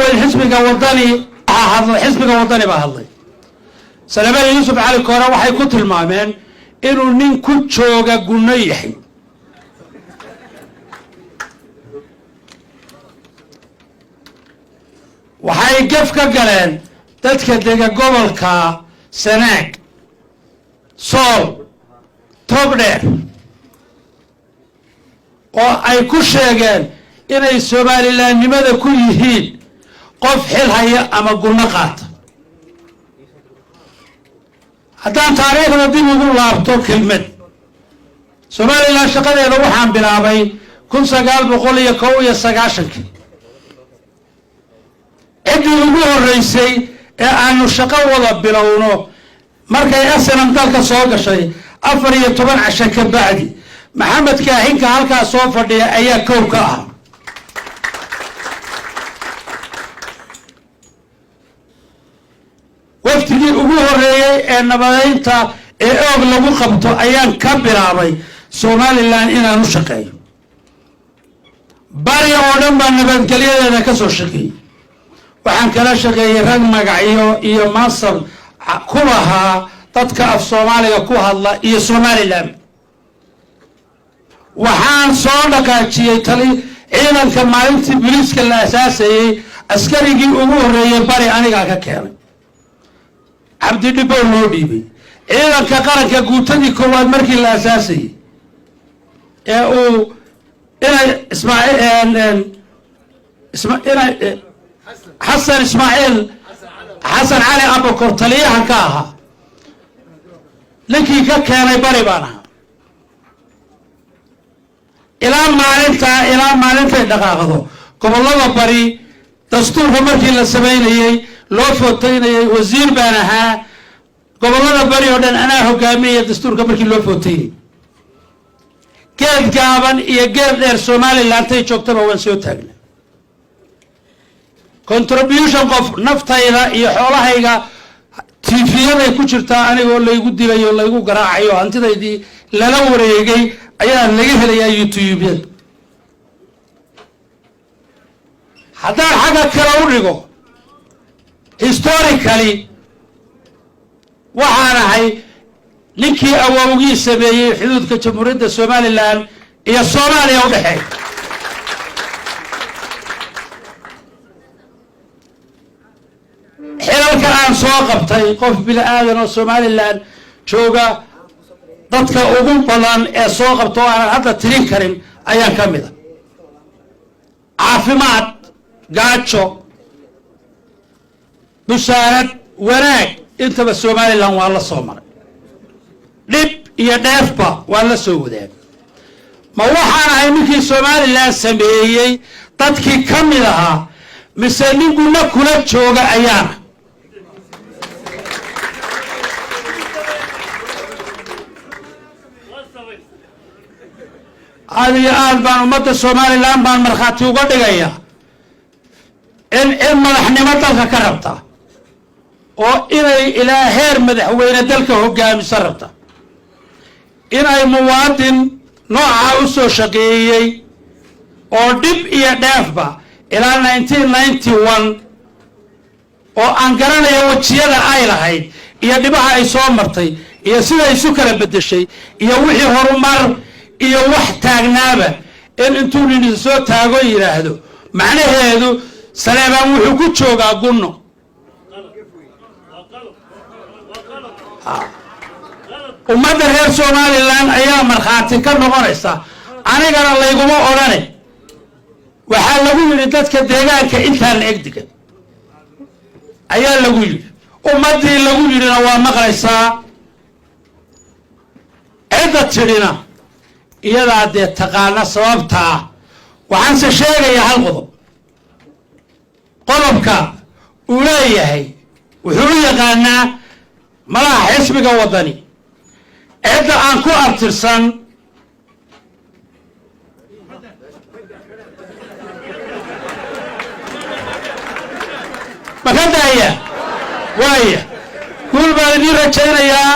dhaweyn xisbiga wadani xisbiga wadani baa hadlay Salmaan Yuusuf Cali Koore waxay ku tilmaameen inuu nin ku jooga gunno yahay waxay gaf ka galeen dadka dega gobolka Sanaag Sool Togdheer oo ay ku sheegeen inay Soomaalilandnimada ku yihiin qof xil haya ama gunno qaata haddaan taariikhda dib ugu laabto kelmad Soomaaliland shaqadeeda waxaan bilaabay 1991 cidii ugu horeysay ee aanu shaqo wada bilowno markay asnan dalka soo gashay 14 casho ka bacdi Maxamed Kaahinka halkaas soo fadhiya ayaa koow ka ah waftigii ugu horeeyay ee nabadeynta ee og lagu qabto ayaan ka bilaabay Somaliland inaan u shaqeeyo bari oo dhan baan nabadgelyadeeda ka soo shaqeeyay waxaan kala shaqeeyay rag magacyo iyo mansab ku lahaa dadka af Soomaaliga ku hadla iyo Somaliland waxaan soo dhaqaajiyay tali ciidanka maalintii booliiska la asaasayay askarigii ugu horeeyay bari aniga ka keenay Abdi Dhibo loo dhiibay ciidanka qaranka guutadii koowaad markii la asaasayay ee uu Xasan Ismaaciil Xasan Cali Abukar taliyaha ka ahaa ninkii ka keenay bari baan ahaa ilaa maalintay dhaqaaqdo gobolada bari dastuurka markii la sameeyay loo footeynayay wasiir baan ahaa gobolada bari oo dhan anaa hogaamiyay dastuurka markii loo footeeyay geed gaaban iyo geed dheer Somaliland tay joogtaba waan soo taagnay contribution qof naftayda iyo xoolahayga TV-yada ku jirta anigoo laygu dilayo laygu garaacayo hantidaydii lala wareegay ayaa laga helayaa YouTube-yada haddaan xagga kale u dhigo historically waxaan ahay ninkii awowgii sameeyay xuduudka jamhuuriyadda Somaliland iyo Soomaaliya u dhaxay xilalka aan soo qabtay qof bil aadan oo Somaliland jooga dadka ugu badan ee soo qabto aan hadda tirin karin ayaan ka mid ah caafimaad gaajo bushaarad wanaag intaba Somaliland waa la soo maray dhib iyo dheefba waa la soo wadaag ma waxaan ahay ninkii Somaliland sameeyay dadkii ka mid ahaa mise ninkuna kula jooga ayaana aad baan ummadda Somaliland baan markhaati uga dhigayaa in madaxnimo dalka ka rabta oo inay ilaa heer madaxweyne dalka hogaamisa rabta inay muwaadin nooca u soo shaqeeyay oo dhib iyo dheefba ilaa 1991 oo aan garanayo wajiyada ay lahayd iyo dhibaha ay soo martay iyo sida ay isu kala bedeshay iyo wixii horumar iyo wax taagnaaba in intuu nin soo taago yiraahdo macnaheedu Salmaan wuxuu ku joogaa gunno ummadda reer Somaliland ayaa markhaati ka noqonaysa anigana layguma odhanay waxaa lagu yiri dadka deegaanka intaan la egdiga ayaa lagu yiri ummadii lagu yirina waa maqlaysaa cidda tirina iyadaa dee taqaana sababtaa waxaan se sheegayaa hal qodobka uu leeyahay wuxuu yaqaanaa malaha xisbiga wadani cidda aan ku abtirsan makadaya waaya guul baan idin rajaynayaa